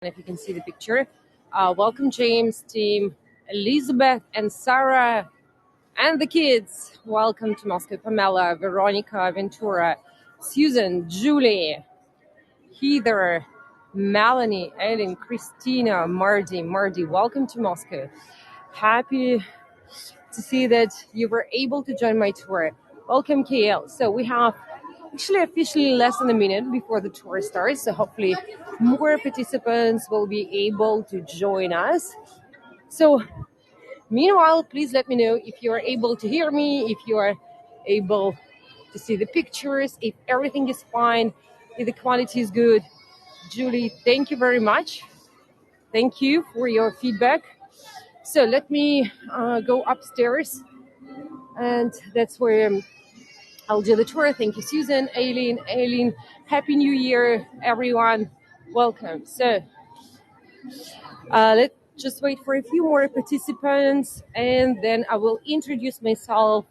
If you can see the picture. Welcome, James, team, Elizabeth, and Sarah, and the kids. Welcome to Moscow. Pamela, Veronica, Ventura, Susan, Julie, Heather, Melanie, Ellen, Christina, Mardi. Welcome to Moscow. Happy to see that you were able to join my tour. Welcome, KL. So we have actually officially less than a minute before the tour starts. So hopefully more participants will be able to join us. So meanwhile, please let me know if you are able to hear me, if you are able to see the pictures, if everything is fine, if the quality is good. Julie, thank you very much. Thank you for your feedback. So let me go upstairs, and that's where I'll do the tour. Thank you, Susan, Aileen. Happy New Year, everyone. Welcome. So let's just wait for a few more participants, and then I will introduce myself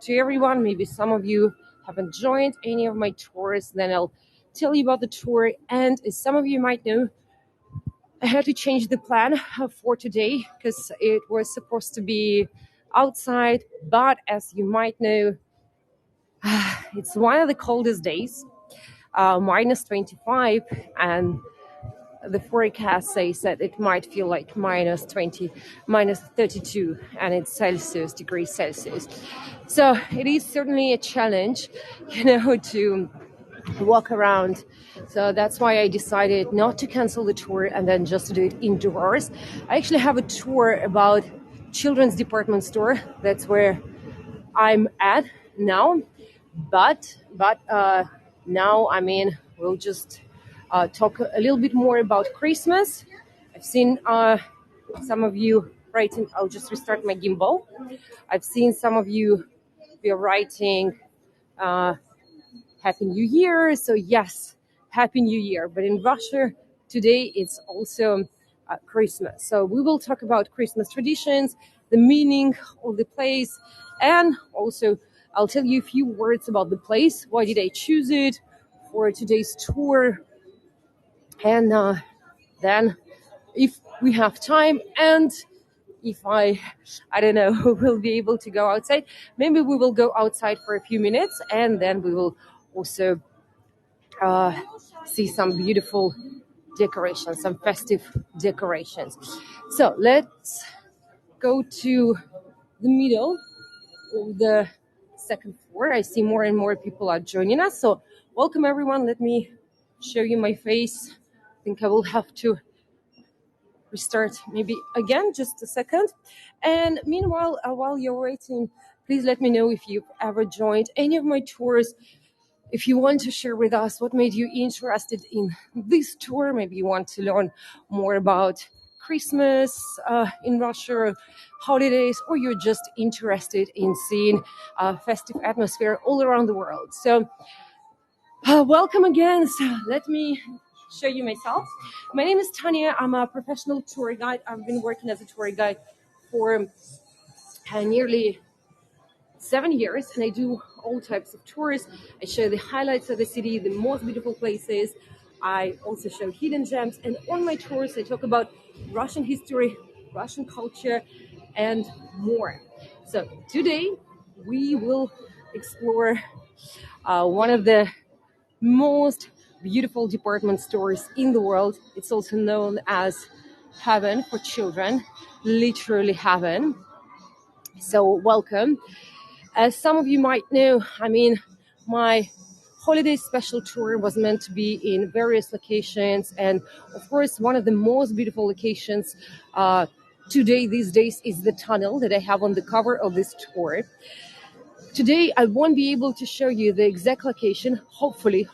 to everyone. Maybe some of you haven't joined any of my tours. Then I'll tell you about the tour. And as some of you might know, I had to change the plan for today because it was supposed to be outside. But as you might know, it's one of the coldest days, minus 25, and the forecast says that it might feel like minus 20, minus 32, and it's degrees Celsius. So it is certainly a challenge, to walk around. So that's why I decided not to cancel the tour and then just to do it indoors. I actually have a tour about children's department store. That's where I'm at now. But now, we'll just talk a little bit more about Christmas. I've seen some of you writing. I'll just restart my gimbal. I've seen some of you be writing Happy New Year. So yes, Happy New Year. But in Russia today, it's also Christmas. So we will talk about Christmas traditions, the meaning of the place, and also I'll tell you a few words about the place. Why did I choose it for today's tour? And then if we have time, and if I don't know, we'll be able to go outside, maybe we will go outside for a few minutes, and then we will also see some beautiful decorations, some festive decorations. So let's go to the middle of the second floor. I see more and more people are joining us. So welcome, everyone. Let me show you my face. I think I will have to restart maybe again, just a second. And meanwhile, while you're waiting, please let me know if you've ever joined any of my tours. If you want to share with us what made you interested in this tour, maybe you want to learn more about Christmas in Russia, holidays, or you're just interested in seeing festive atmosphere all around the world. So welcome again. So let me show you myself. My name is Tanya. I'm a professional tour guide. I've been working as a tour guide for nearly 7 years, and I do all types of tours. I show the highlights of the city, the most beautiful places. I also show hidden gems, and on my tours I talk about Russian history, Russian culture, and more. So today we will explore one of the most beautiful department stores in the world. It's also known as heaven for children, literally heaven. So welcome. As some of you might know, my holiday special tour was meant to be in various locations. And of course, one of the most beautiful locations these days is the tunnel that I have on the cover of this tour. Today, I won't be able to show you the exact location, hopefully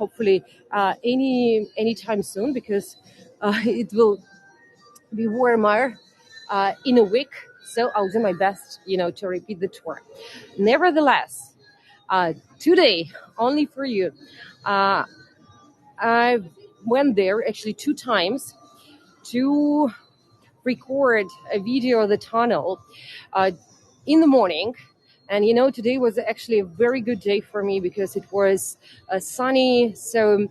anytime soon, because it will be warmer in a week. So I'll do my best, to repeat the tour. Nevertheless, today, only for you, I went there actually 2 times to record a video of the tunnel in the morning. And today was actually a very good day for me because it was sunny. So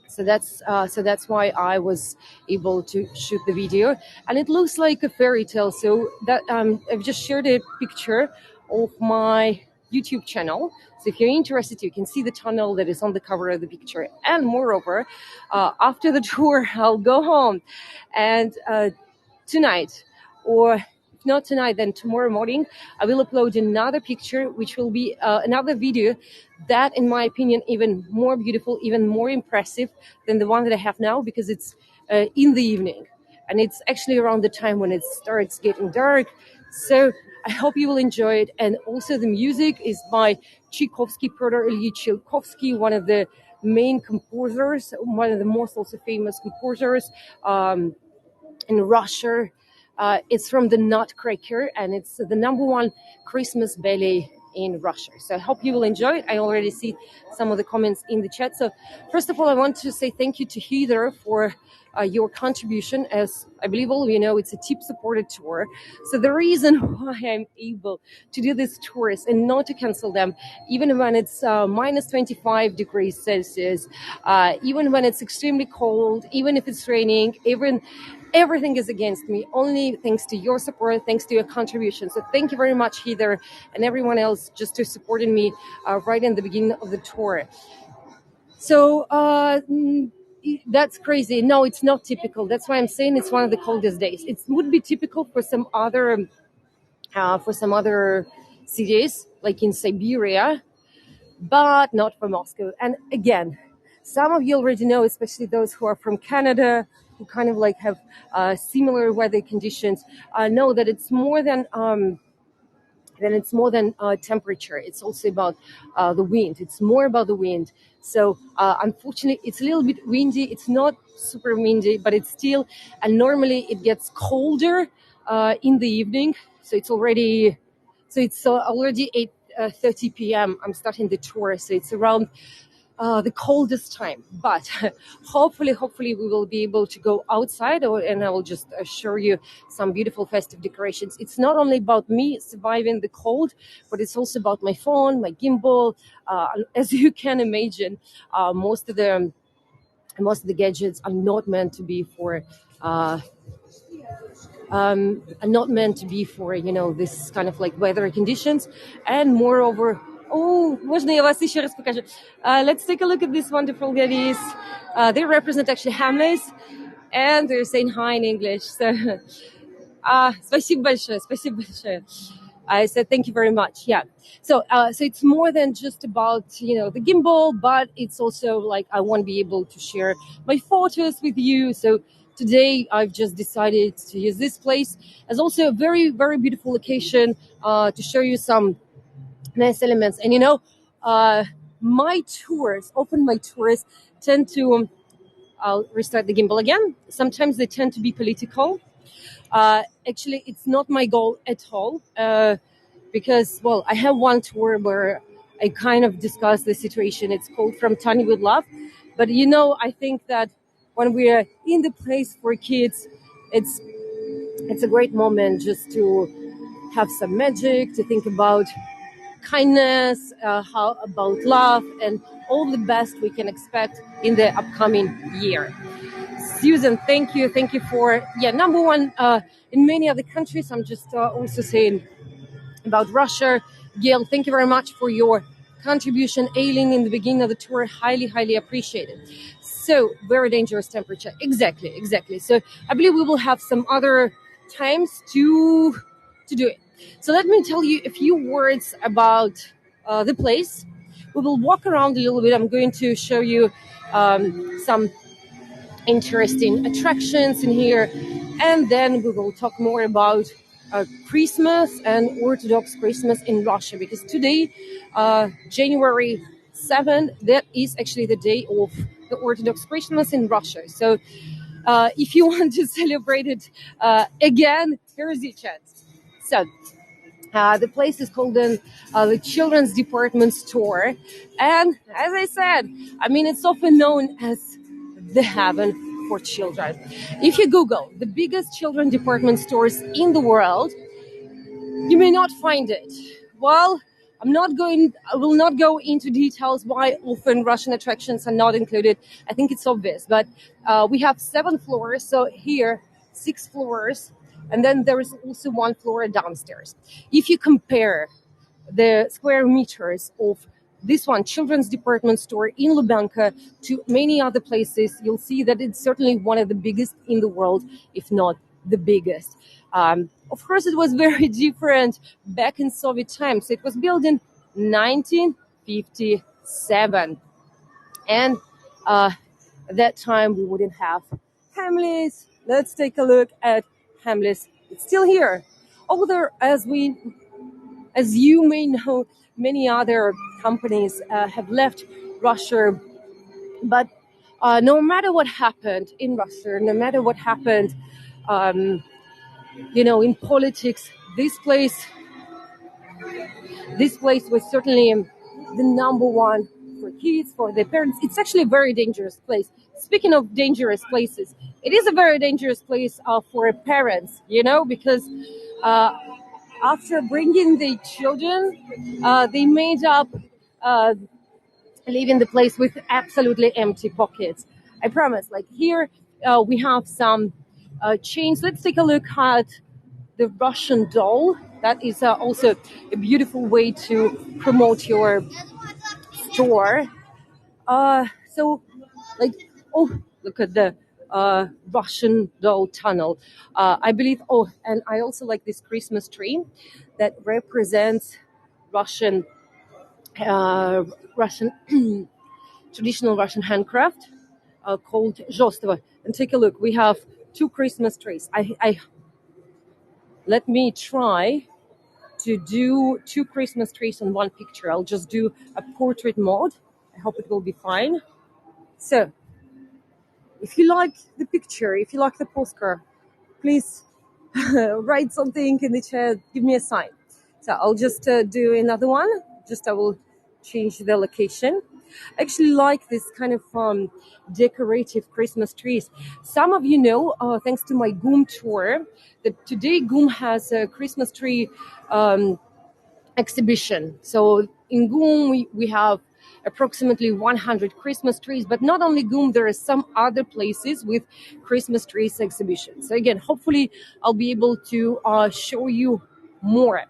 So that's why I was able to shoot the video, and it looks like a fairy tale. So that I've just shared a picture of my YouTube channel. So if you're interested, you can see the tunnel that is on the cover of the picture. And moreover, after the tour, I'll go home, and tonight, or if not tonight, then tomorrow morning, I will upload another picture, which will be another video that, in my opinion, even more beautiful, even more impressive than the one that I have now, because it's in the evening, and it's actually around the time when it starts getting dark. So I hope you will enjoy it. And also the music is by Tchaikovsky, Pyotr Ilyich Tchaikovsky, one of the main composers, one of the most also famous composers in Russia. It's from the Nutcracker, and it's the number one Christmas ballet in Russia. So I hope you will enjoy it. I already see some of the comments in the chat. So first of all, I want to say thank you to Heather for your contribution. As I believe all of you know, it's a tip-supported tour. So the reason why I'm able to do these tours and not to cancel them, even when it's minus 25 degrees Celsius, even when it's extremely cold, even if it's raining, even everything is against me, only thanks to your support, thanks to your contribution. So thank you very much, Heather, and everyone else just to supporting me right in the beginning of the tour. So that's crazy. No, it's not typical. That's why I'm saying it's one of the coldest days. It would be typical for some other cities, like in Siberia, but not for Moscow. And again, some of you already know, especially those who are from Canada, who kind of like have similar weather conditions, know that it's more than temperature. It's also about the wind. It's more about the wind. So unfortunately, it's a little bit windy. It's not super windy, but it's still, and normally it gets colder in the evening. So it's already 8:30 p.m. I'm starting the tour, so it's around the coldest time. But hopefully we will be able to go outside, and I will just show you some beautiful festive decorations. It's not only about me surviving the cold, but it's also about my phone, my gimbal. As you can imagine, most of the gadgets are not meant to be for this kind of like weather conditions. And moreover, можно я вас еще раз покажу? Let's take a look at these wonderful goodies. They represent actually Hamleys, and they're saying hi in English. So спасибо большое. I said thank you very much. Yeah. So it's more than just about the gimbal, but it's also like I want to be able to share my photos with you. So today I've just decided to use this place as also a very, very beautiful location to show you some nice elements. And my tours tend to I'll restart the gimbal again. Sometimes they tend to be political. Actually, it's not my goal at all, because, well, I have one tour where I kind of discuss the situation. It's called From Tiny with Love. But, I think that when we're in the place for kids, it's a great moment just to have some magic, to think about kindness, how about love, and all the best we can expect in the upcoming year. Susan, thank you for number one in many other countries. I'm just also saying about Russia. Gail, thank you very much for your contribution. Aileen in the beginning of the tour, highly appreciated. So very dangerous temperature. Exactly. So I believe we will have some other times to do it. So let me tell you a few words about the place. We will walk around a little bit. I'm going to show you some interesting attractions in here, and then we will talk more about Christmas and Orthodox Christmas in Russia, because today, January 7th, that is actually the day of the Orthodox Christmas in Russia. So if you want to celebrate it again, here is your chance. So the place is called the Children's Department Store. And as I said, it's often known as the heaven for children. If you Google the biggest children department stores in the world, you may not find it. Well, I will not go into details why often Russian attractions are not included. I think it's obvious, but we have 7 floors. So here, 6 floors, and then there is also 1 floor downstairs. If you compare the square meters of this one children's department store in Lubyanka to many other places, you'll see that it's certainly one of the biggest in the world, if not the biggest. Of course, it was very different back in Soviet times. It was built in 1957, and at that time we wouldn't have Hamleys. Let's take a look at Hamleys. It's still here. Although, as you may know, many other companies have left Russia. But no matter what happened in Russia, no matter what happened, um, in politics, this place was certainly the number one for kids, for their parents. It's actually a very dangerous place. Speaking of dangerous places, it is a very dangerous place for parents, because uh, after bringing the children, they made up uh, leaving the place with absolutely empty pockets. I promise. Like here, we have some chains. Let's take a look at the Russian doll. That is also a beautiful way to promote your store. So, like, oh, look at the Russian doll tunnel. I believe. Oh, and I also like this Christmas tree that represents Russian, uh, Russian traditional Russian handcraft called zhostova. And take a look. We have 2 Christmas trees. Let me try to do 2 Christmas trees on one picture. I'll just do a portrait mode. I hope it will be fine. So, if you like the picture, if you like the postcard, please write something in the chat. Give me a sign. So I'll just do another one. I will change the location. I actually like this kind of decorative Christmas trees. Some of you know, thanks to my GUM tour, that today GUM has a Christmas tree um, exhibition. So in GUM, we have approximately 100 Christmas trees, but not only GUM, there are some other places with Christmas trees exhibitions. So again, hopefully I'll be able to show you more.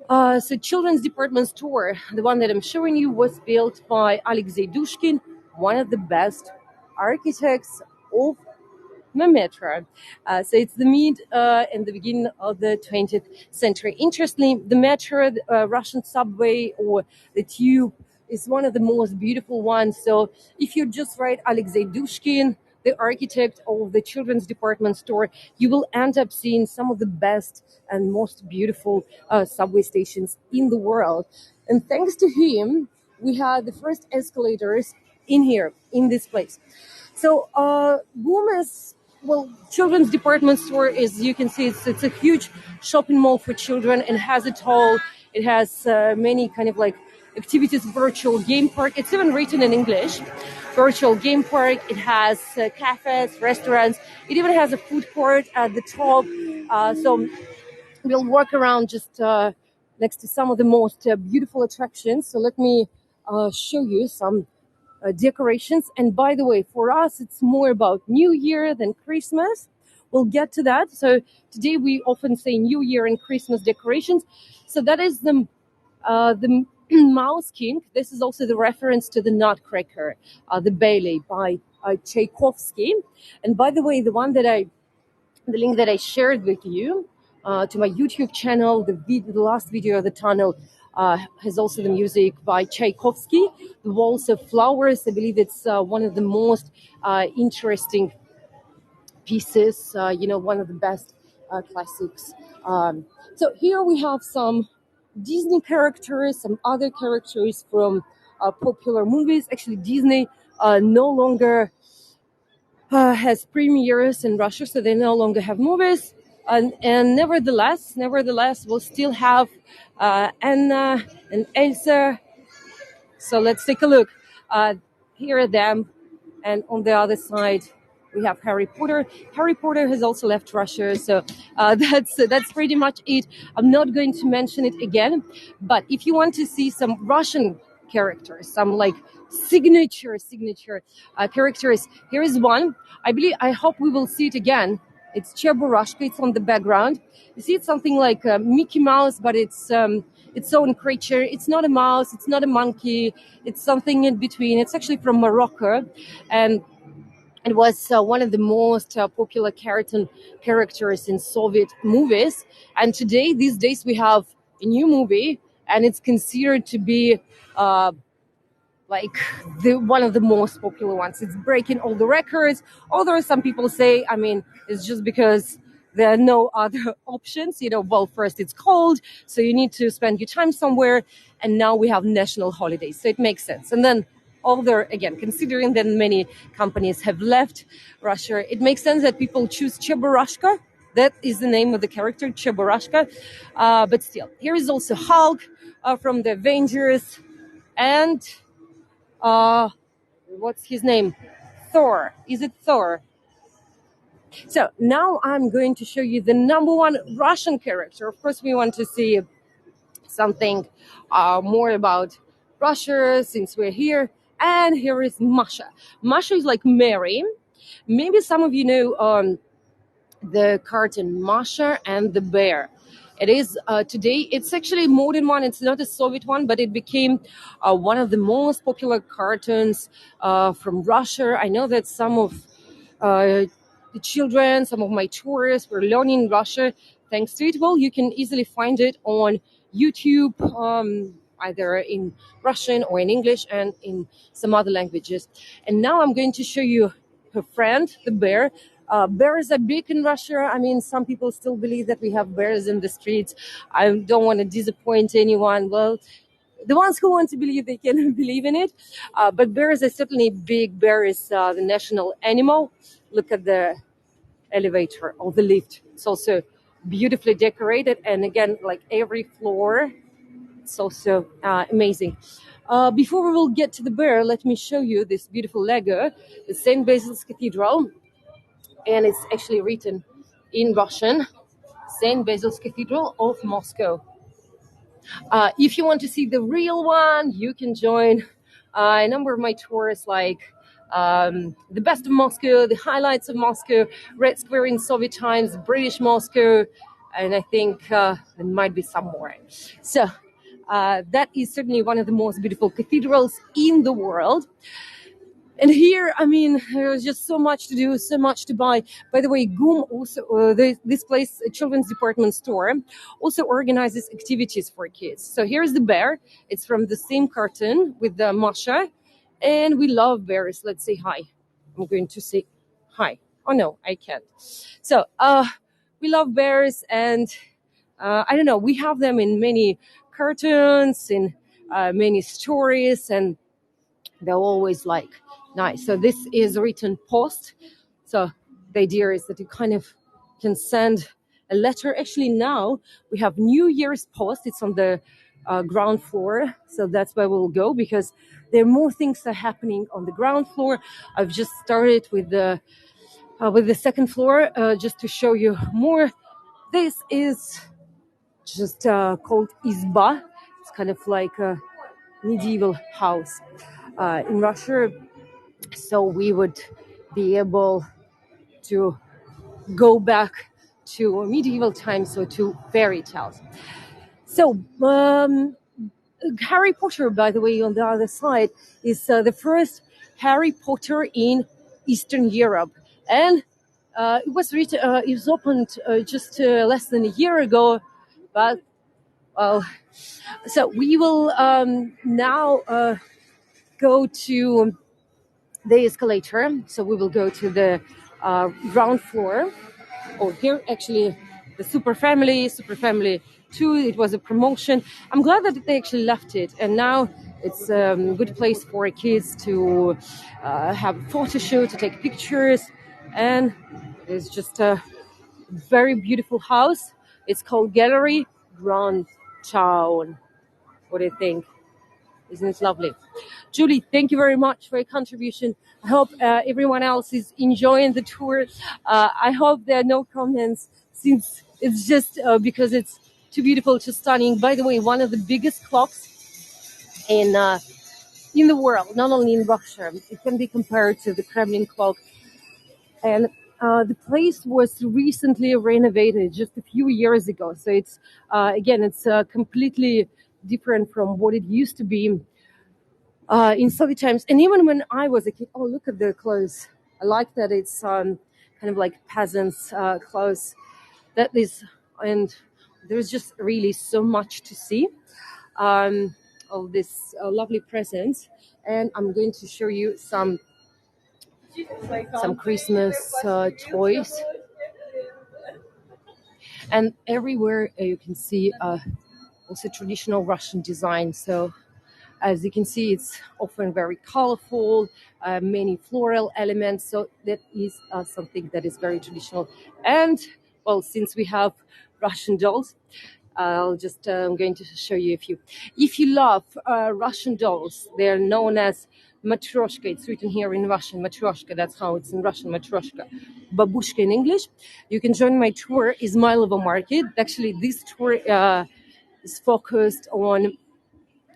So children's department store, the one that I'm showing you, was built by Alexei Dushkin, one of the best architects of the metro. So it's the mid and the beginning of the 20th century. Interestingly, the metro, Russian subway or the tube is one of the most beautiful ones. So if you just write Alexei Dushkin, the architect of the children's department store, you will end up seeing some of the best and most beautiful subway stations in the world. And thanks to him, we had the first escalators in here, in this place. So, Boom is, well, children's department store is, you can see, it's a huge shopping mall for children and has it all. It has many kind of like activities, virtual game park. It's even written in English. Virtual game park. It has cafes, restaurants. It even has a food court at the top. So we'll walk around just next to some of the most beautiful attractions. So let me show you some decorations. And by the way, for us, it's more about New Year than Christmas. We'll get to that. So today we often say New Year and Christmas decorations. So that is the Mouse King. This is also the reference to the Nutcracker, the ballet by Tchaikovsky. And by the way, the link that I shared with you to my YouTube channel, the last video of the tunnel has also the music by Tchaikovsky. The Waltz of Flowers, I believe it's one of the most interesting pieces, one of the best classics. So here we have some Disney characters, some other characters from popular movies. Actually, Disney no longer has premieres in Russia, so they no longer have movies. And nevertheless, we'll still have Anna and Elsa. So let's take a look. Here are them, and on the other side, We have Harry Potter. Harry Potter has also left Russia, so that's pretty much it. I'm not going to mention it again, but if you want to see some Russian characters, some like signature characters, here is one. I hope we will see it again. It's Cheburashka. It's on the background. You see, it's something like Mickey Mouse, but it's its own creature. It's not a mouse. It's not a monkey. It's something in between. It's actually from Morocco, and it was one of the most popular cartoon characters in Soviet movies. And today, these days, we have a new movie, and it's considered to be uh, like the one of the most popular ones. It's breaking all the records. Although some people say, I mean, it's just because there are no other options. Well, first it's cold, so you need to spend your time somewhere, and now we have national holidays, so it makes sense. And then although again, considering that many companies have left Russia, it makes sense that people choose Cheburashka. That is the name of the character, Cheburashka. But still, here is also Hulk from the Avengers, and uh, what's his name? Thor. Is it Thor? So now I'm going to show you the number one Russian character. Of course, we want to see something more about Russia since we're here. And here is Masha. Masha is like Mary. Maybe some of you know the cartoon Masha and the Bear. It is today, it's actually a modern one. It's not a Soviet one, but it became one of the most popular cartoons from Russia. I know that some of the children, some of my tourists were learning Russia thanks to it. Well, you can easily find it on YouTube, either in Russian or in English and in some other languages. And now I'm going to show you her friend, the bear. Bears are big in Russia. I mean, some people still believe that we have bears in the streets. I don't want to disappoint anyone. Well, the ones who want to believe, they can believe in it. But bears are certainly big. Bear is the national animal. Look at the elevator or the lift. It's also beautifully decorated. And again, like every floor, it's also amazing. Before we will get to the bear, let me show you this beautiful Lego, the St. Basil's Cathedral. And it's actually written in Russian, St. Basil's Cathedral of Moscow. If you want to see the real one, you can join a number of my tours, like the best of Moscow, the highlights of Moscow, Red Square in Soviet times, British Moscow, and I think there might be some more. So that is certainly one of the most beautiful cathedrals in the world. And here, I mean, there's just so much to do, so much to buy. By the way, GUM also, this place, a children's department store, also organizes activities for kids. So here's the bear. It's from the same cartoon with the Masha. And we love bears. Let's say hi. I'm going to say hi. Oh, no, I can't. So we love bears. And I don't know, we have them in many cartoons, in many stories. And they're always like nice. So this is written post. So the idea is that you kind of can send a letter. Actually, now we have New Year's post. It's on the ground floor. So that's where we'll go, because there are more things that are happening on the ground floor. I've just started with the second floor just to show you more. This is just called Izba. It's kind of like a medieval house in Russia. So we would be able to go back to medieval times, so to fairy tales. So Harry Potter, by the way, on the other side, is the first Harry Potter in Eastern Europe. And it was opened just less than a year ago. But, well, so we will now go to the escalator. So we will go to the ground floor. Oh, here actually the Super Family 2. It was a promotion. I'm glad that they actually left it, and now it's a good place for kids to have a photo shoot, to take pictures, and it's just a very beautiful house. It's called Gallery Grand Town. What do you think? Isn't it lovely? Julie, thank you very much for your contribution. I hope everyone else is enjoying the tour. I hope there are no comments since it's just because it's too beautiful, too stunning. By the way, one of the biggest clocks in the world, not only in Russia. It can be compared to the Kremlin clock. And the place was recently renovated just a few years ago. So it's, again, it's completely different from what it used to be in Soviet times. And even when I was a kid, oh, look at the clothes. I like that it's kind of like peasants' clothes. That is, and there's just really so much to see. Of this lovely presents, and I'm going to show you some Christmas toys. And everywhere you can see also traditional Russian design. So as you can see, it's often very colorful, many floral elements. So that is something that is very traditional. And well, since we have Russian dolls, I'm going to show you a few. If you love Russian dolls, they're known as matryoshka. It's written here in Russian, matryoshka. That's how it's in Russian, matryoshka. Babushka in English. You can join my tour, Izmailovo Market. Actually, this tour is focused on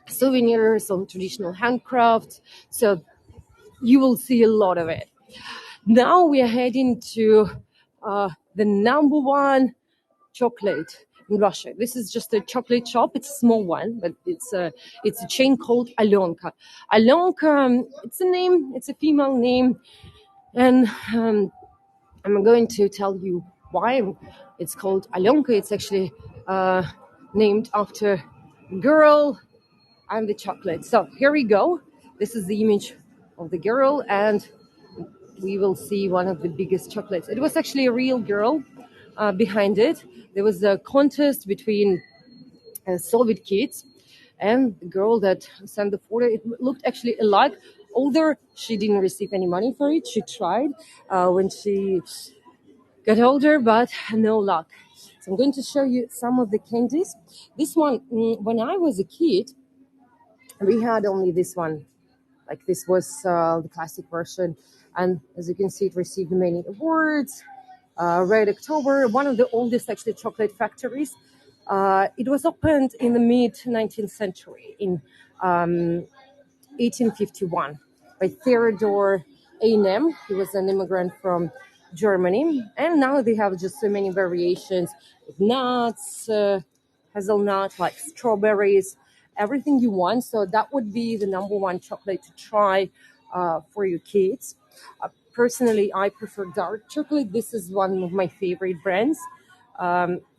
souvenirs, on traditional handcrafts. So you will see a lot of it. Now we are heading to the number one chocolate in Russia. This is just a chocolate shop. It's a small one, but it's a chain called Alyonka. Alyonka, it's a name. It's a female name, and I'm going to tell you why it's called Alyonka. It's actually named after a girl and the chocolate. So here we go. This is the image of the girl, and we will see one of the biggest chocolates. It was actually a real girl behind it. There was a contest between Soviet kids and the girl that sent the photo. It looked actually alike, although she didn't receive any money for it. She tried when she got older, but no luck. So I'm going to show you some of the candies. This one, when I was a kid, we had only this one. Like this was the classic version. And as you can see, it received many awards. Red October, one of the oldest actually chocolate factories. It was opened in the mid 19th century in 1851 by Theodore A. He was an immigrant from Germany. And now they have just so many variations with nuts, hazelnut, like strawberries, everything you want. So that would be the number one chocolate to try for your kids. Personally, I prefer dark chocolate. This is one of my favorite brands.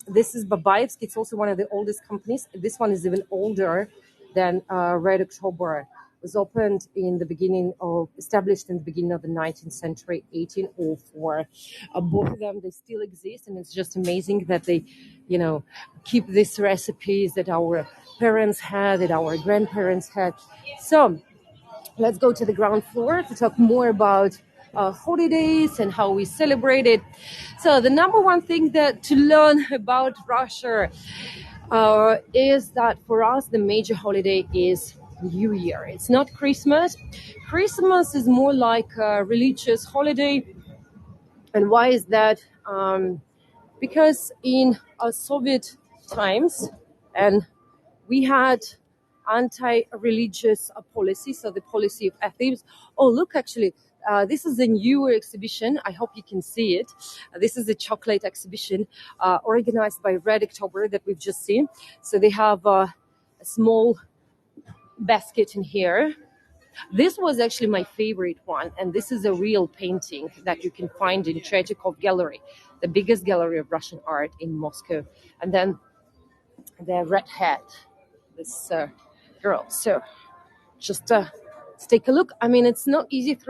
This is Babaevsky. It's also one of the oldest companies. This one is even older than Red October. It was established in the beginning of the 19th century, 1804. Both of them, they still exist, and it's just amazing that they, keep these recipes that our parents had, that our grandparents had. So let's go to the ground floor to talk more about holidays and how we celebrate it. So the number one thing that to learn about Russia is that for us the major holiday is New Year. It's not Christmas. Christmas is more like a religious holiday. And why is that? Because in Soviet times, and we had anti-religious policy, so the policy of atheists. Oh, look, actually, this is a new exhibition. I hope you can see it. This is a chocolate exhibition organized by Red October that we've just seen. So they have a small basket in here. This was actually my favorite one, and this is a real painting that you can find in Tretyakov Gallery, the biggest gallery of Russian art in Moscow. And then the red hat, this girl. So just let's take a look. I mean, it's not easy to see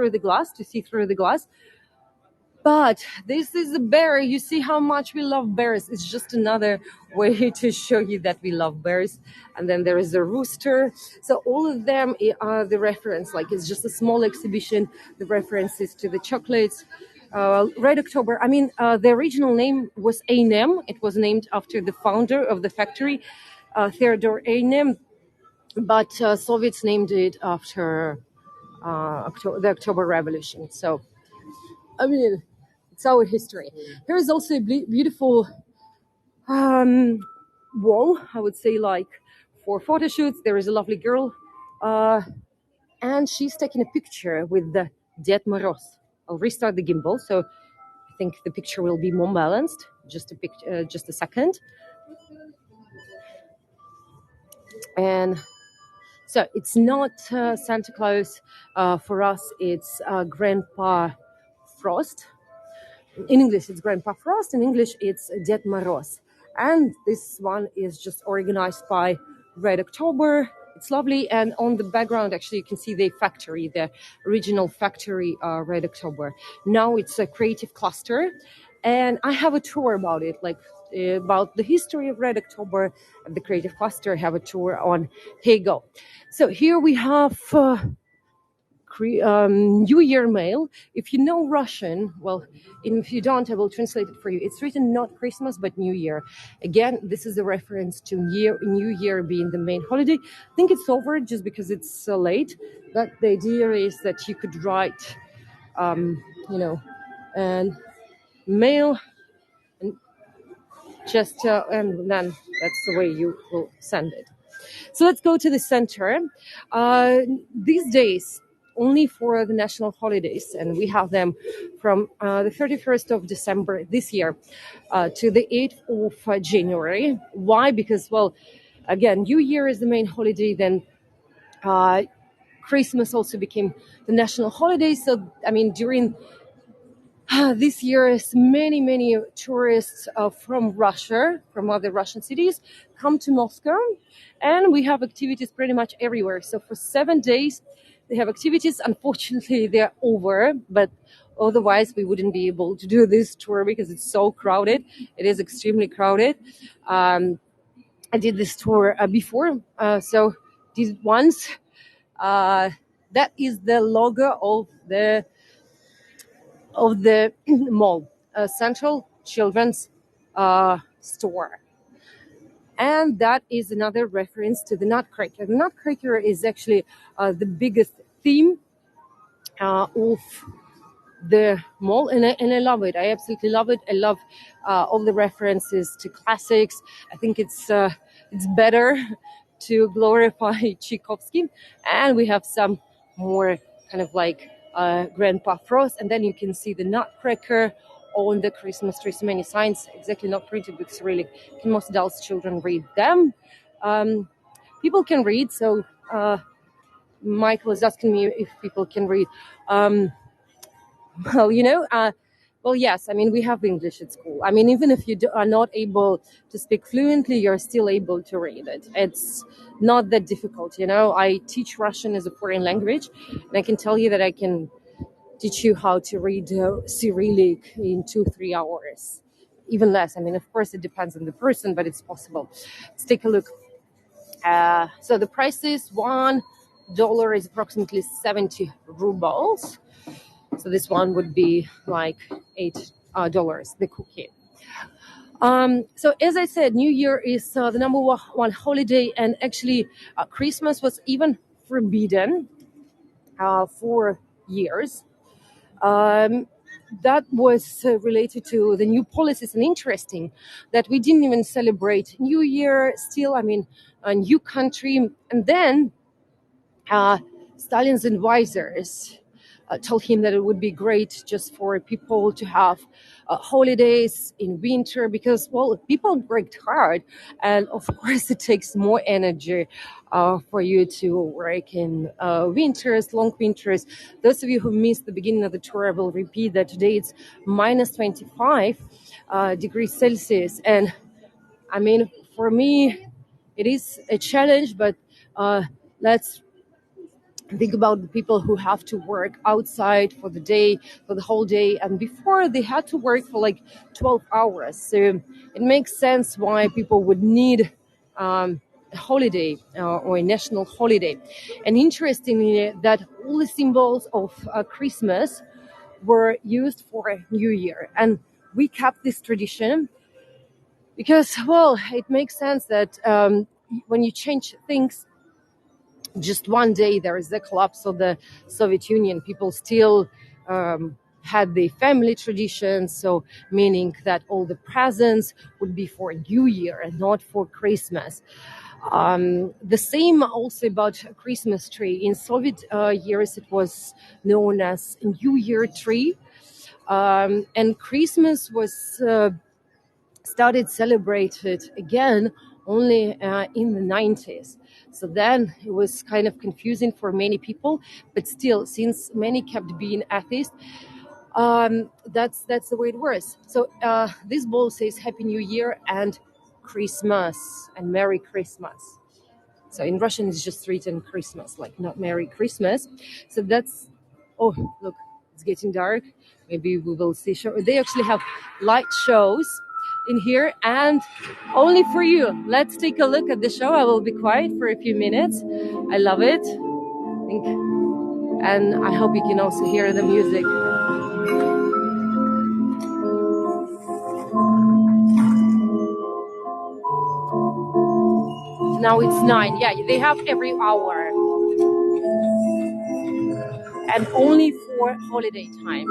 through the glass, but this is a bear. You see how much we love bears. It's just another way to show you that we love bears. And then there is a rooster. So all of them are the reference. Like, it's just a small exhibition. The references to the chocolates. Red October. I mean, the original name was A&M. It was named after the founder of the factory, Theodore A&M. but Soviets named it after the October Revolution. So, I mean, it's our history. Here is also a beautiful um, wall, I would say, like for photo shoots. There is a lovely girl, uh, and she's taking a picture with the Ded Moroz. I'll restart the gimbal, so I think the picture will be more balanced. Just a second. And so it's not Santa Claus. For us, it's Grandpa Frost. In English, it's Grandpa Frost. In English, it's Ded Moroz. And this one is just organized by Red October. It's lovely. And on the background, actually, you can see the factory, the original factory, Red October. Now it's a creative cluster. And I have a tour about it, like about the history of Red October and the creative cluster. I have a tour on Heygo. So here we have New Year mail. If you know Russian, well, if you don't, I will translate it for you. It's written not Christmas, but New Year. Again, this is a reference to New Year being the main holiday. I think it's over just because it's so late. But the idea is that you could write, and mail, and and then that's the way you will send it. So let's go to the center. These days, only for the national holidays, and we have them from the 31st of December this year to the 8th of January. Why? Because, well, again, New Year is the main holiday, then Christmas also became the national holiday. So, I mean, during this year, many tourists from Russia, from other Russian cities, come to Moscow, and we have activities pretty much everywhere. So for 7 days, they have activities. Unfortunately, they're over, but otherwise we wouldn't be able to do this tour because it's so crowded. It is extremely crowded. I did this tour before, so did once. That is the logo of the mall, Central Children's Store. And that is another reference to the Nutcracker. The Nutcracker is actually the biggest theme of the mall, and I love it. I absolutely love it. I love all the references to classics. I think it's better to glorify Tchaikovsky, and we have some more kind of like Grandpa Frost, and then you can see the Nutcracker on the Christmas tree. So many signs, exactly not printed books. Really, can most adults, children read them? People can read. So Michael is asking me if people can read. Well, yes. I mean, we have English at school. I mean, even if you are not able to speak fluently, you're still able to read it. It's not that difficult, I teach Russian as a foreign language, and I can tell you that I can teach you how to read Cyrillic in 2-3 hours, even less. I mean, of course, it depends on the person, but it's possible. Let's take a look. So the price is $1 is approximately 70 rubles. So this one would be like $8, the cookie. So as I said, New Year is the number one holiday, and actually Christmas was even forbidden for years. That was related to the new policies, and interesting that we didn't even celebrate New Year still. I mean, a new country. And then Stalin's advisors told him that it would be great just for people to have holidays in winter because, well, people worked hard. And of course, it takes more energy for you to work in winters, long winters. Those of you who missed the beginning of the tour, I will repeat that today it's minus 25 degrees Celsius. And I mean, for me, it is a challenge, but let's think about the people who have to work outside for the whole day. And before, they had to work for like 12 hours. So it makes sense why people would need a holiday or a national holiday. And interestingly, that all the symbols of Christmas were used for New Year. And we kept this tradition because, well, it makes sense that when you change things, just one day there is the collapse of the Soviet Union, people still had the family traditions, so meaning that all the presents would be for New Year and not for Christmas. The same also about Christmas tree. In Soviet years, it was known as New Year tree, and Christmas was started celebrated again only in the 90s. So then it was kind of confusing for many people, but still, since many kept being atheists, that's the way it was. So this bowl says Happy New Year and Christmas and Merry Christmas. So in Russian, it's just written Christmas, like not Merry Christmas. So that's, oh, look, it's getting dark. Maybe we will see. They actually have light shows in here and only for you. Let's take a look at the show. I will be quiet for a few minutes. I love it. And I hope you can also hear the music. Now it's 9. Yeah, they have every hour. And only for holiday times.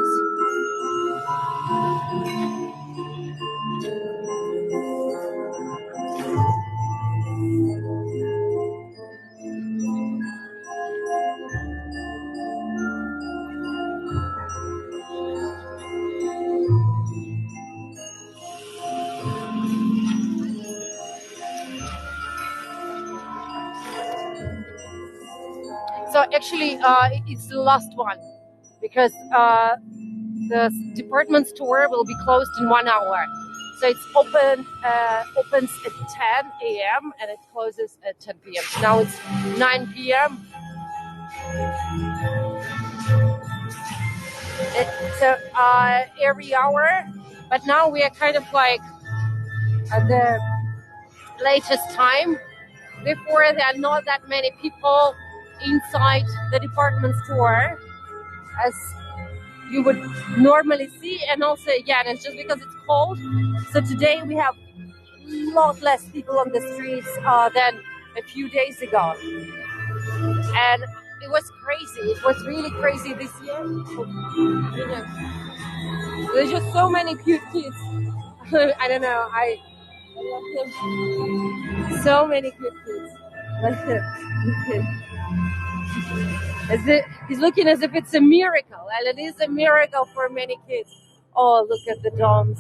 So actually, it's the last one because the department store will be closed in 1 hour. So it's opens at 10 a.m. and it closes at 10 p.m. So now it's 9 p.m. So every hour, but now we are kind of like at the latest time. Therefore, there are not that many people inside the department store as you would normally see. And also, again, it's just because it's cold. So today we have a lot less people on the streets than a few days ago. And it was crazy. It was really crazy this year. There's just so many cute kids. I don't know. I love them. So many cute kids. He's looking as if it's a miracle, and it is a miracle for many kids. Oh, look at the domes.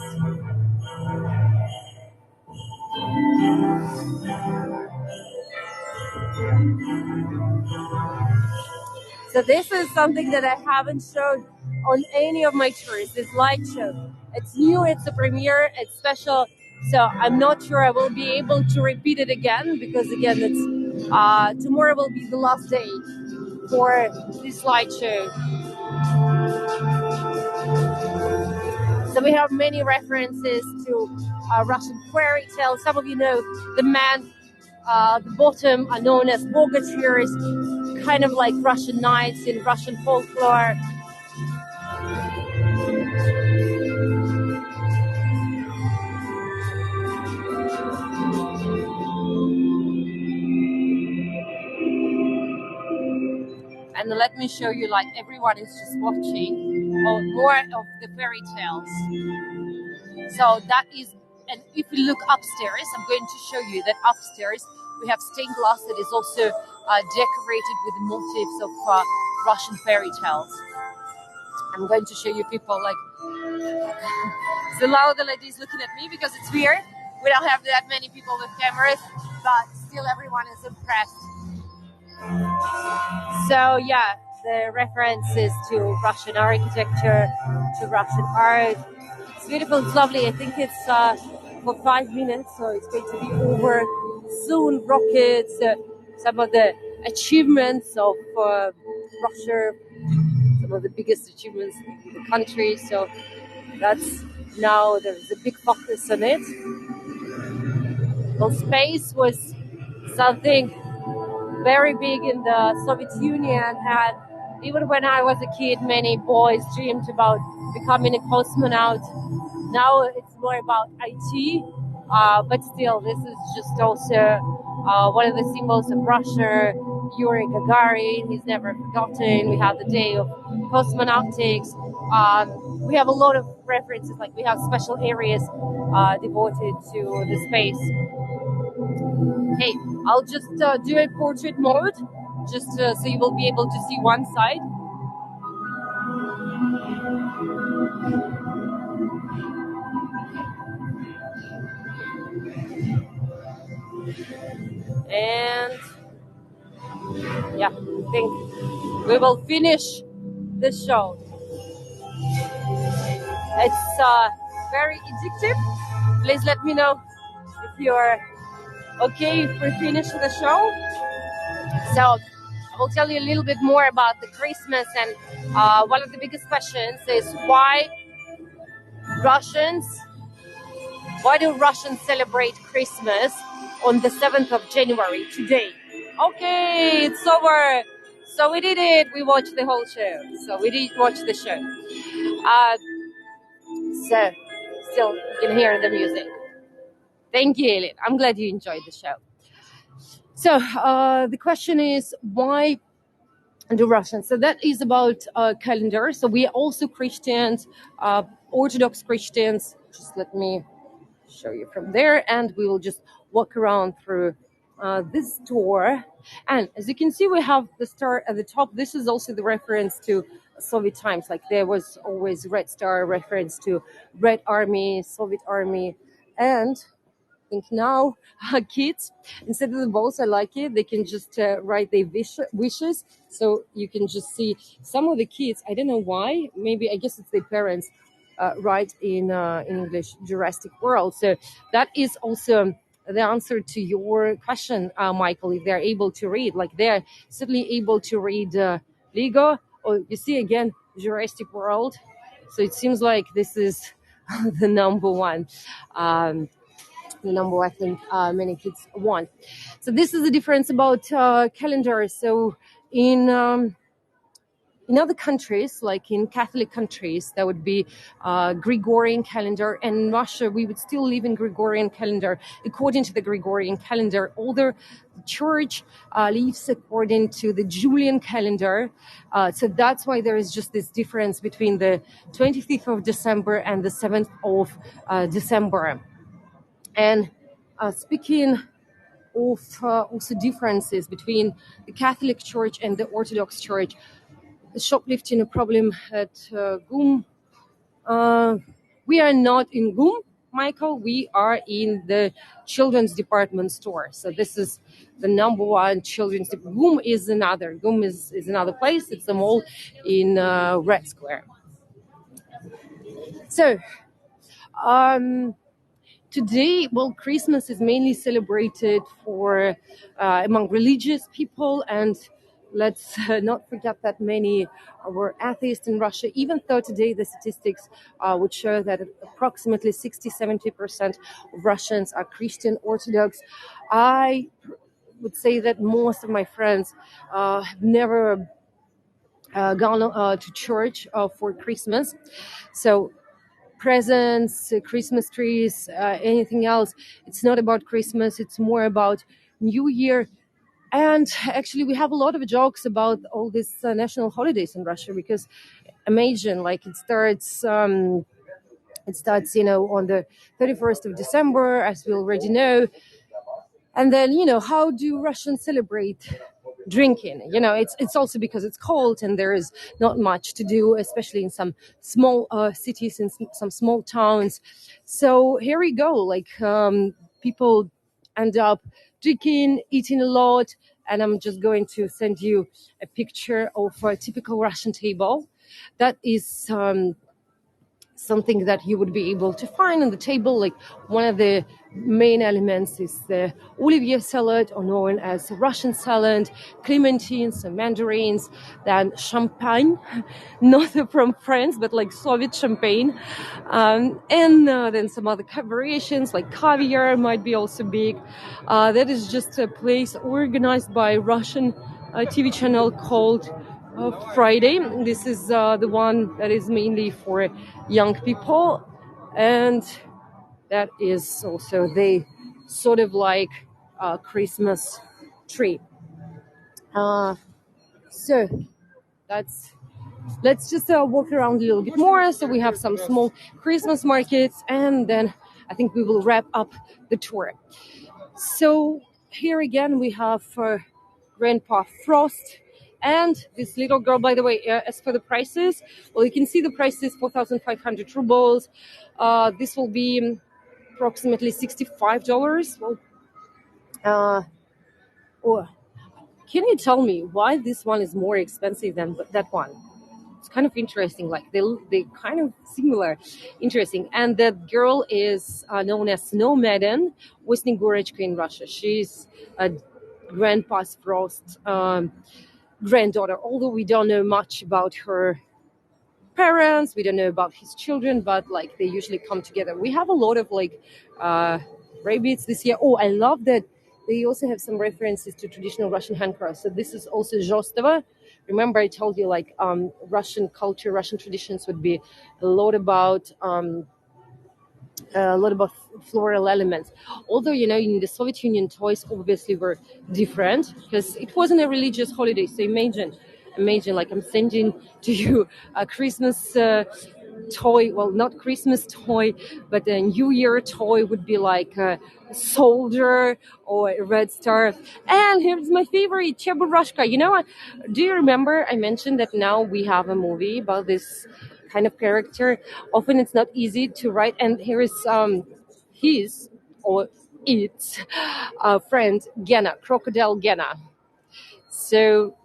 So this is something that I haven't shown on any of my tours, this light show. It's new, it's a premiere, it's special. So I'm not sure I will be able to repeat it again because again, it's tomorrow will be the last day for this light show. So we have many references to Russian fairy tales. Some of you know the man, the bottom are known as bogatirs, kind of like Russian knights in Russian folklore. And let me show you, like everyone is just watching more of the fairy tales. So that is, and if we look upstairs, I'm going to show you that upstairs we have stained glass that is also decorated with the motifs of Russian fairy tales. I'm going to show you people like, so now the lady is looking at me because it's weird. We don't have that many people with cameras, but still everyone is impressed. So yeah, the references to Russian architecture, to Russian art. It's beautiful, it's lovely. I think it's for 5 minutes, so it's going to be over soon. Rockets, some of the achievements of Russia, some of the biggest achievements in the country. So that's now there's a big focus on it. Well, space was something very big in the Soviet Union, and even when I was a kid, many boys dreamed about becoming a cosmonaut. Now it's more about IT, but still, this is just also one of the symbols of Russia, Yuri Gagarin, he's never forgotten. We have the day of cosmonautics. We have a lot of references, like we have special areas devoted to the space. Hey, I'll just do a portrait mode, just so you will be able to see one side. And yeah, I think we will finish the show. It's very addictive. Please let me know if you're okay if we finish the show. So I will tell you a little bit more about the Christmas, and one of the biggest questions is Russians, why do Russians celebrate Christmas on the 7th of January today? Okay, it's over. So we did it. We watched the whole show. So we did watch the show. So still you can hear the music. Thank you, Elin. I'm glad you enjoyed the show. So the question is, why do Russians? So that is about calendar. So we are also Christians, Orthodox Christians. Just let me show you from there, and we will just walk around through this door. And as you can see, we have the star at the top. This is also the reference to Soviet times. Like there was always Red Star, reference to Red Army, Soviet Army. And I think now kids, instead of the balls, I like it, they can just write their wishes. So you can just see some of the kids, I don't know why, maybe I guess it's their parents, write in English, Jurassic World. So that is also the answer to your question, Michael, if they're able to read. Like they're certainly able to read Lego, or you see again, Jurassic World. So it seems like this is the number one. The number I think many kids want. So this is the difference about calendars. So in other countries, like in Catholic countries, there would be Gregorian calendar, and in Russia we would still live in Gregorian calendar according to the Gregorian calendar. Although the church lives according to the Julian calendar, so that's why there is just this difference between the 25th of December and the 7th of December. And speaking of also differences between the Catholic Church and the Orthodox Church, the shoplifting problem at GUM. We are not in GUM, Michael. We are in the children's department store. So this is the number one children's. GUM is another. GUM is another place. It's a mall in Red Square. So. Today, well, Christmas is mainly celebrated for among religious people, and let's not forget that many were atheists in Russia, even though today the statistics would show that approximately 60-70% of Russians are Christian Orthodox. I would say that most of my friends have never gone to church for Christmas. So presents, Christmas trees, anything else. It's not about Christmas. It's more about New Year. And actually, we have a lot of jokes about all these national holidays in Russia, because imagine, like it starts, on the 31st of December, as we already know. And then, how do Russians celebrate drinking? It's also because it's cold and there is not much to do, especially in some small cities, in some small towns. So here we go. Like people end up drinking, eating a lot. And I'm just going to send you a picture of a typical Russian table. That is something that you would be able to find on the table. Like one of the main elements is the Olivier salad, or known as Russian salad, clementines, some mandarins, then champagne, not from France, but like Soviet champagne, and then some other variations like caviar might be also big. That is just a place organized by Russian TV channel called Friday. This is the one that is mainly for young people, and that is also the sort of like Christmas tree. Uh, so that's let's just walk around a little bit more. So we have some small Christmas markets, and then I think we will wrap up the tour. So here again we have Grandpa Frost and this little girl. By the way, as for the prices, well, you can see the prices: 4,500 rubles. This will be approximately $65. Well, uh, or can you tell me why this one is more expensive than that one? It's kind of interesting. Like they kind of similar, interesting. And that girl is known as Snow Maiden Wisnigorechka in Russia. She's a Grandpa Frost granddaughter. Although we don't know much about her parents, we don't know about his children, but like they usually come together. We have a lot of like uh, rabbits this year. Oh, I love that they also have some references to traditional Russian handcrafts. So this is also Zhostova. Remember, I told you like Russian culture, Russian traditions would be a lot about floral elements. Although, in the Soviet Union, toys obviously were different because it wasn't a religious holiday. So imagine, like I'm sending to you a Christmas toy. Well, not Christmas toy, but a New Year toy would be like a soldier or a red star. And here's my favorite, Cheburashka. You know what? Do you remember I mentioned that now we have a movie about this kind of character? Often it's not easy to write. And here is his or its friend, Gena, Crocodile Gena. So,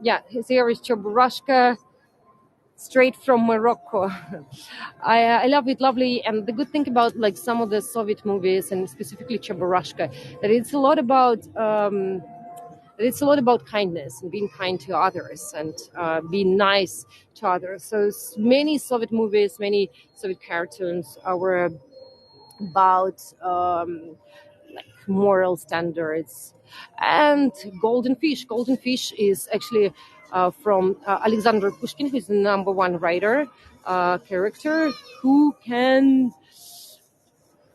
yeah, here is Cheburashka straight from Morocco. I love it, lovely. And the good thing about like some of the Soviet movies and specifically Cheburashka, that it's a lot about kindness and being kind to others and being nice to others. So many Soviet movies, many Soviet cartoons were about moral standards. And golden fish. Golden fish is actually from Alexander Pushkin, who's the number one writer character who can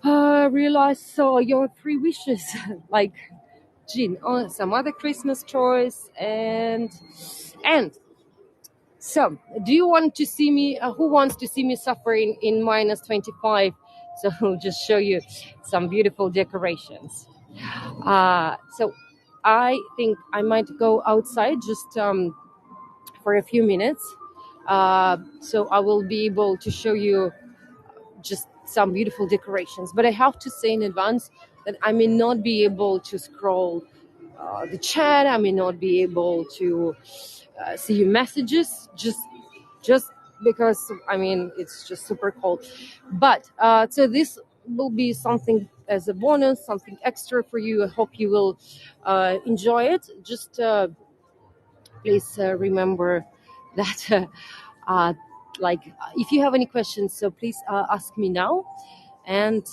realize your three wishes, like Jean, some other Christmas toys, and so, do you want to see me? Who wants to see me suffering in minus 25? So, I'll just show you some beautiful decorations. So I think I might go outside just for a few minutes. So I will be able to show you just some beautiful decorations. But I have to say in advance that I may not be able to scroll the chat. I may not be able to see your messages just because it's just super cold. But so this will be something as a bonus, something extra for you. I hope you will enjoy it. Just please remember that like if you have any questions, so please ask me now, and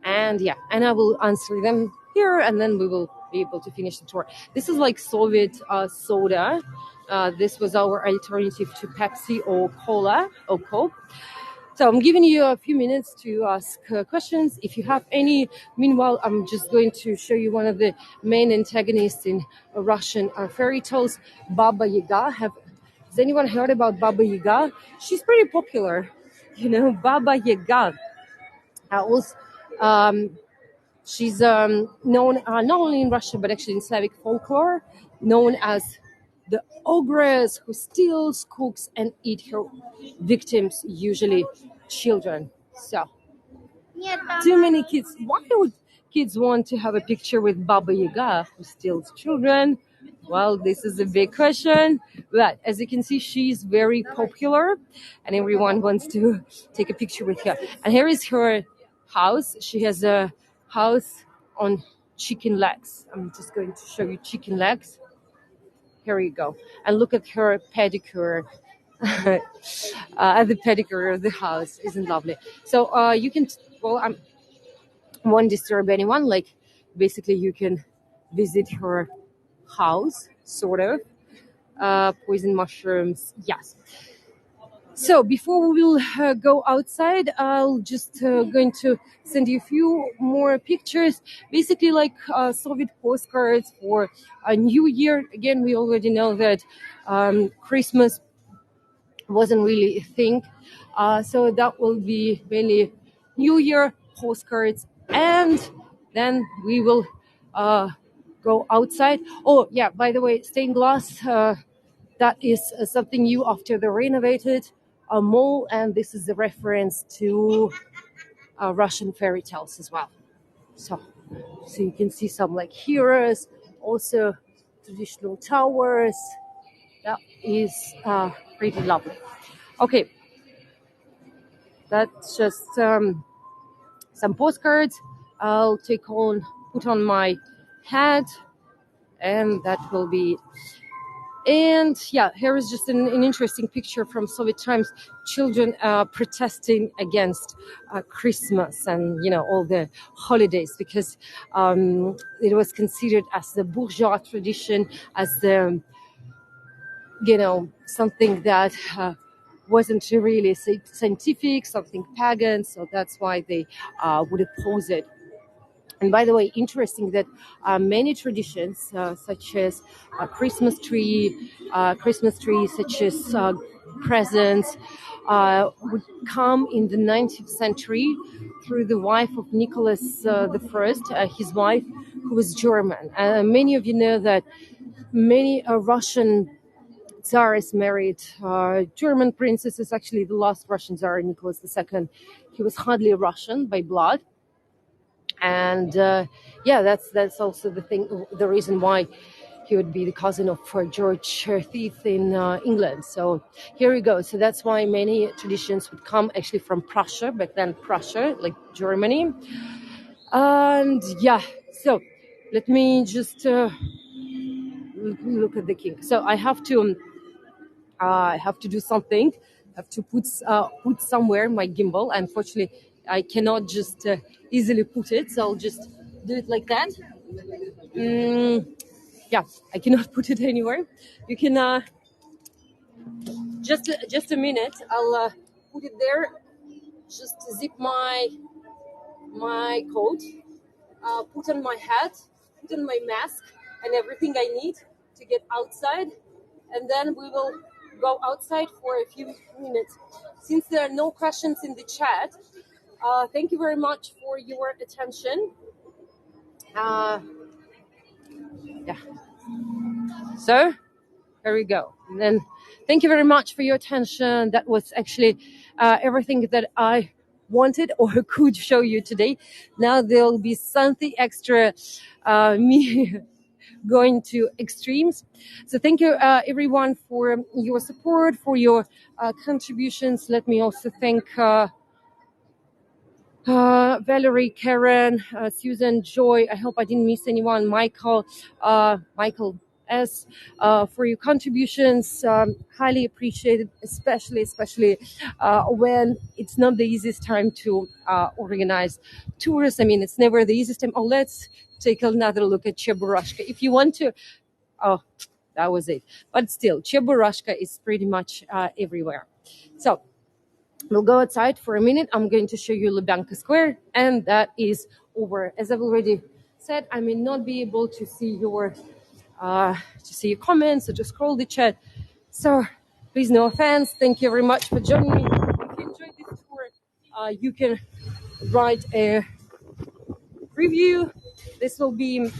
and I will answer them here, and then we will be able to finish the tour. This is like Soviet soda. This was our alternative to Pepsi or cola or Coke. So I'm giving you a few minutes to ask questions if you have any. Meanwhile, I'm just going to show you one of the main antagonists in Russian fairy tales, Baba Yaga. Has anyone heard about Baba Yaga? She's pretty popular, Baba Yaga. Also, um, she's known not only in Russia but actually in Slavic folklore, known as the ogress who steals, cooks, and eat her victims, usually children. So, too many kids. Why would kids want to have a picture with Baba Yaga who steals children? Well, this is a big question. But as you can see, she's very popular and everyone wants to take a picture with her. And here is her house. She has a house on chicken legs. I'm just going to show you chicken legs. Here you go. And look at her pedicure. The pedicure of the house isn't lovely. So you can, well, I won't disturb anyone. Like basically, you can visit her house, sort of. Poison mushrooms, yes. So before we will go outside, I'll just going to send you a few more pictures, basically like Soviet postcards for a new year. Again, we already know that Christmas wasn't really a thing. So that will be mainly New Year postcards, and then we will go outside. Oh yeah, by the way, stained glass. That is something new after the renovated mall, and this is a reference to Russian fairy tales as well. So, so you can see some like heroes, also traditional towers. That is pretty lovely. Okay, that's just some postcards. I'll put on my hat, and that will be. And yeah, here is just an interesting picture from Soviet times. Children protesting against Christmas and all the holidays, because it was considered as the bourgeois tradition, as the something that wasn't really scientific, something pagan. So that's why they would oppose it. And by the way, interesting that many traditions, such as Christmas tree, such as presents, would come in the 19th century through the wife of Nicholas the First, his wife, who was German. Many of you know that many Russian Tsars married German princesses. Actually, the last Russian Tsar, Nicholas II, he was hardly Russian by blood. And yeah, that's also the reason why he would be the cousin of George V in England. So here we go. So that's why many traditions would come actually from Prussia, back then Prussia, like Germany. And yeah, so let me just look at the king. So I have to do something. I have to put somewhere my gimbal. Unfortunately, I cannot just easily put it, so I'll just do it like that. Yeah, I cannot put it anywhere. You can just a minute. I'll put it there. Just zip my coat, put on my hat, put on my mask, and everything I need to get outside, and then we will go outside for a few minutes. Since there are no questions in the chat, thank you very much for your attention. Yeah. So here we go. And then thank you very much for your attention. That was actually everything that I wanted or could show you today. Now there'll be something extra, me going to extremes. So thank you everyone for your support, for your contributions. Let me also thank Valerie, Karen, Susan, Joy. I hope I didn't miss anyone. Michael S. For your contributions. Highly appreciated, especially when it's not the easiest time to organize tours. I mean, it's never the easiest time. Oh, let's take another look at Cheburashka. If you want to, oh, that was it. But still, Cheburashka is pretty much everywhere. So we'll go outside for a minute. I'm going to show you Lubyanka Square, and that is over. As I've already said, I may not be able to see your comments or to scroll the chat. So please, no offense. Thank you very much for joining me. If you enjoyed this tour, you can write a review. This will be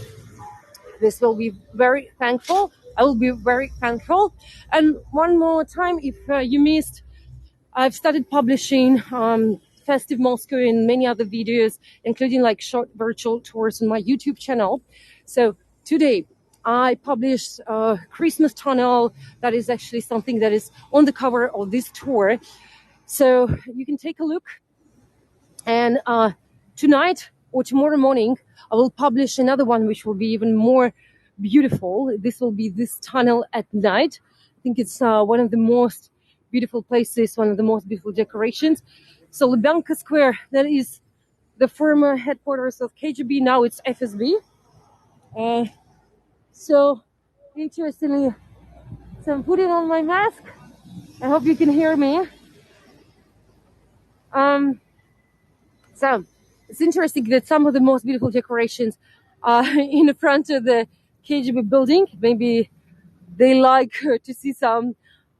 very thankful. I will be very thankful. And one more time, if you missed, I've started publishing Festive Moscow and many other videos, including like short virtual tours on my YouTube channel. So today I published a Christmas tunnel that is actually something that is on the cover of this tour. So you can take a look. And tonight or tomorrow morning, I will publish another one, which will be even more beautiful. This will be this tunnel at night. I think it's one of the most beautiful places, one of the most beautiful decorations. So Lubyanka Square, that is the former headquarters of KGB. Now it's FSB. So interestingly, so I'm putting on my mask. I hope you can hear me. So it's interesting that some of the most beautiful decorations are in the front of the KGB building. Maybe they like to see some,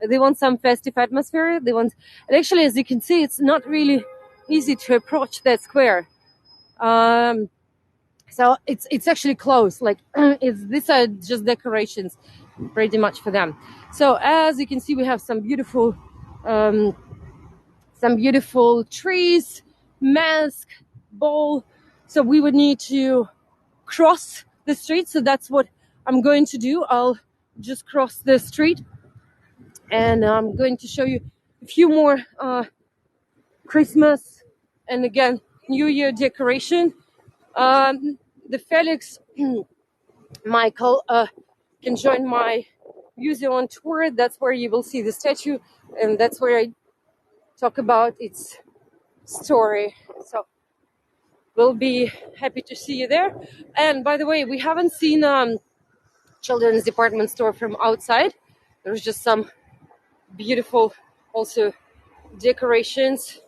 they want some festive atmosphere. And actually, as you can see, it's not really easy to approach that square. So it's actually close. Like these are just decorations, pretty much for them. So as you can see, we have um, some beautiful trees, mask, bowl. So we would need to cross the street. So that's what I'm going to do. I'll just cross the street, and I'm going to show you a few more Christmas and again New Year decoration. The Felix Michael can join my museum on tour. That's where you will see the statue, and that's where I talk about its story. So we'll be happy to see you there. And by the way, we haven't seen children's department store from outside. There's just some beautiful also decorations.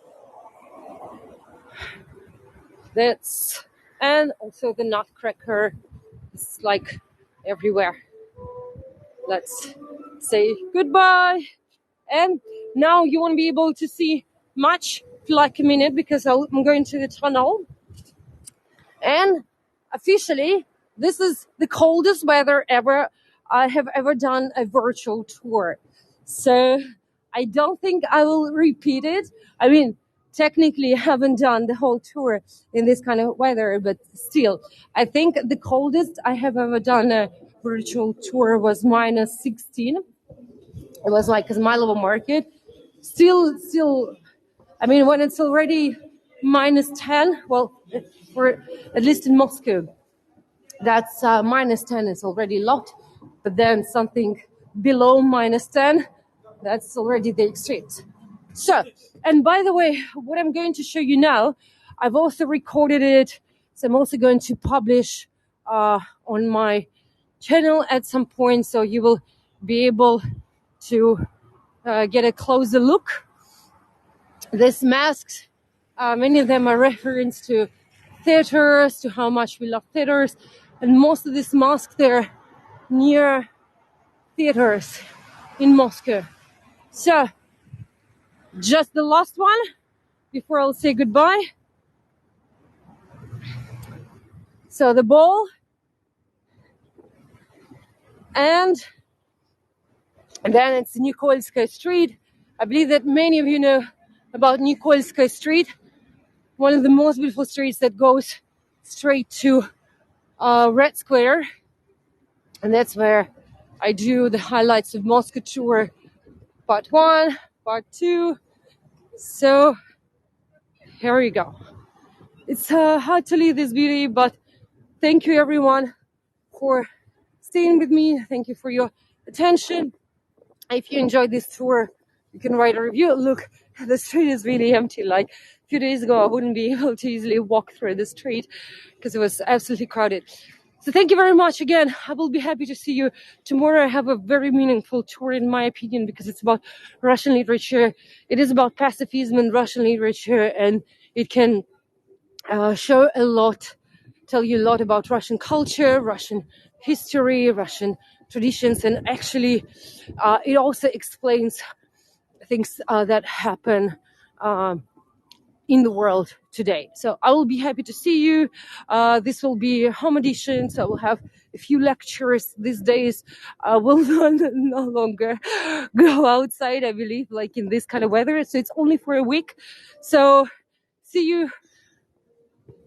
And also the nutcracker is like everywhere. Let's say goodbye. And now you won't be able to see much for like a minute because I'm going to the tunnel. And officially, this is the coldest weather ever I have ever done a virtual tour. So I don't think I will repeat it. I mean, technically I haven't done the whole tour in this kind of weather, but still, I think the coldest I have ever done a virtual tour was -16. It was like a Smilable market. Still, I mean, when it's already -10, well, for at least in Moscow, that's -10 is already a lot. But then something below -10, that's already the extremes. So, and by the way, what I'm going to show you now, I've also recorded it. So I'm also going to publish on my channel at some point. So you will be able to get a closer look. These masks, many of them are reference to theaters, to how much we love theaters. And most of these masks, they're near theaters in Moscow. So, just the last one before I'll say goodbye. So the ball, and then it's Nikolskaya Street. I believe that many of you know about Nikolskaya Street, one of the most beautiful streets that goes straight to Red Square. And that's where I do the highlights of Moscow tour, part 1, part 2. So here we go. It's hard to leave this beauty, but thank you everyone for staying with me. Thank you for your attention. If you enjoyed this tour, you can write a review. Look, the street is really empty. Like a few days ago, I wouldn't be able to easily walk through the street because it was absolutely crowded. So thank you very much again. I will be happy to see you tomorrow. I have a very meaningful tour, in my opinion, because it's about Russian literature. It is about pacifism and Russian literature, and it can show a lot, tell you a lot about Russian culture, Russian history, Russian traditions, and actually it also explains things that happen in the world today. So I will be happy to see you. This will be a home edition, so I will have a few lectures these days. I will no longer go outside, I believe, like in this kind of weather. So it's only for a week. So see you,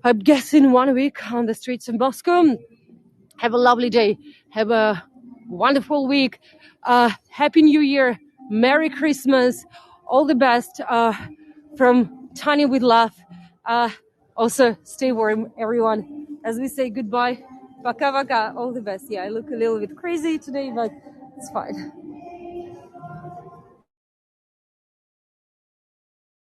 I'm guessing, 1 week on the streets of Moscow. Have a lovely day. Have a wonderful week. Happy New Year. Merry Christmas. All the best from Tanya with love. Also, stay warm, everyone. As we say goodbye. Пока-пока. All the best. Yeah, I look a little bit crazy today, but it's fine.